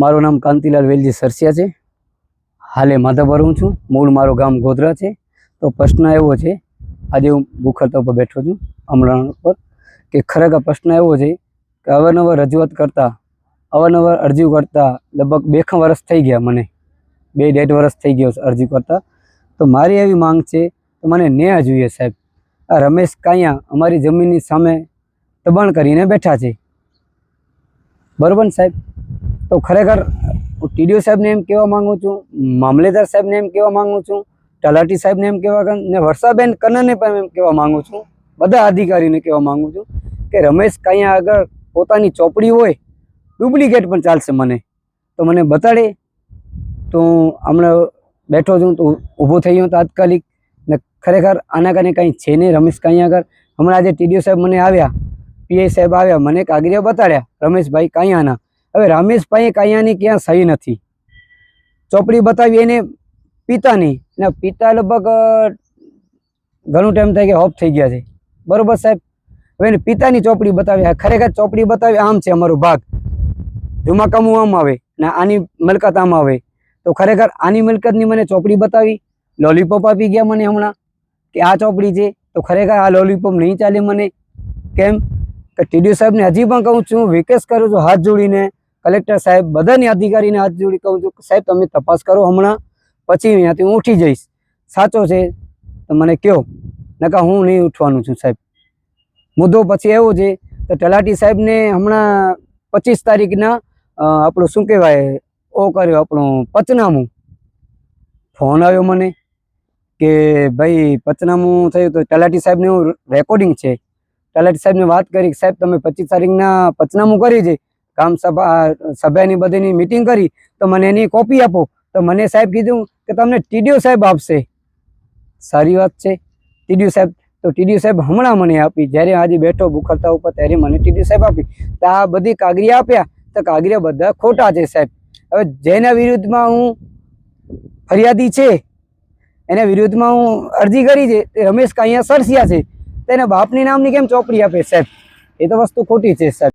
મારું નામ કાંતિલાલ વેલજી સરસિયા છે। હાલે માધાપર હું છું। મૂળ મારું ગામ ગોધરા છે। તો પ્રશ્ન એવો છે, આજે હું ભૂખરતા ઉપર બેઠો છું અમરાણ પર, કે ખરેખર પ્રશ્ન એવો છે કે અવારનવાર રજૂઆત કરતા, અવારનવાર અરજી કરતા લગભગ 2 વર્ષ થઈ ગયા, મને 2.5 વર્ષ થઈ ગયો અરજી કરતા। તો મારી એવી માંગ છે તો મને ન્યાય જોઈએ સાહેબ। આ રમેશ કાંયા અમારી જમીનની સામે દબાણ કરીને બેઠા છે, બરાબર ને સાહેબ? તો ખરેખર હું ટીડીઓ સાહેબને એમ કહેવા માગું છું, મામલેદાર સાહેબને એમ કહેવા માગું છું, તલાટી સાહેબને એમ કહેવા, ને વર્ષાબેન કન્નરને પણ એમ કહેવા માગું છું, બધા અધિકારીને કહેવા માગું છું કે રમેશ કાંયા આગળ પોતાની ચોપડી હોય, ડુપ્લિકેટ પણ ચાલશે, મને તો મને બતાડે તો હમણાં બેઠો છું તો ઊભો થઈ ગયો તાત્કાલિક। ને ખરેખર આના કારણે કંઈ છે નહીં રમેશ કાંયા આગળ। હમણાં આજે ટીડીઓ સાહેબ મને આવ્યા, પીઆઈ સાહેબ આવ્યા, મને કાગળિયા બતાડ્યા રમેશભાઈ કાંયાના। હવે રમેશભાઈ કાંયાની ક્યાં સહી નથી, ચોપડી બતાવી એને પિતાની, ને પિતા લગભગ ઘણું ટાઈમ થાય કે ઓફ થઈ ગયા છે, બરોબર સાહેબ? હવે એને પિતાની ચોપડી બતાવી, ખરેખર ચોપડી બતાવી આમ છે, અમારો ભાગ ધુમાકામું આમ આવે ને આની મિલકત આમ આવે, તો ખરેખર આની મિલકતની મને ચોપડી બતાવી, લોલીપોપ આપી ગયા મને હમણાં કે આ ચોપડી છે, તો ખરેખર આ લોલીપોપ નહીં ચાલે મને। કેમ કે ટીડીઓ સાહેબને હજી પણ કહું છું, રિક્વેસ્ટ કરું છું હાથ જોડીને, કલેક્ટર સાહેબ બધાની અધિકારીને હાથ જોડી કહું છું સાહેબ તમે તપાસ કરો હમણાં, પછી અહીંયાથી હું ઉઠી જઈશ, સાચો છે તો મને કહો, નકા હું નહીં ઉઠવાનું છું સાહેબ। મુદ્દો પછી એવો છે તો તલાટી સાહેબને હમણાં 25 તારીખના આપણું શું કહેવાય ઓ કર્યો આપણું પચનામું, ફોન આવ્યો મને કે ભાઈ પચનામું થયું, તો તલાટી સાહેબને હું રેકોર્ડિંગ છે, તલાટી સાહેબને વાત કરી સાહેબ તમે 25 તારીખના પચનામું કરી છે, ગામ સભાની બધીની મિટિંગ કરી, તો મને એની કોપી આપો, તો મને સાહેબ કીધું કે તમને ટીડીઓ સાહેબ આપશે। સારી વાત છે, ટીડીઓ સાહેબ, તો ટીડીઓ સાહેબ હમણાં મને આપી, જ્યારે આજે બેઠો ભૂખરતા ઉપર ત્યારે મને ટીડીઓ સાહેબ આપી, તો આ બધી કાગળિયા આપ્યા, તો કાગળિયા બધા ખોટા છે સાહેબ। હવે જેના વિરુદ્ધમાં હું ફરિયાદી છે, એના વિરુદ્ધમાં હું અરજી કરી છે, તે રમેશ કાંયા સરસિયા છે, તેના બાપની નામની કેમ ચોપડી આપે સાહેબ? એ તો વસ્તુ ખોટી છે સાહેબ।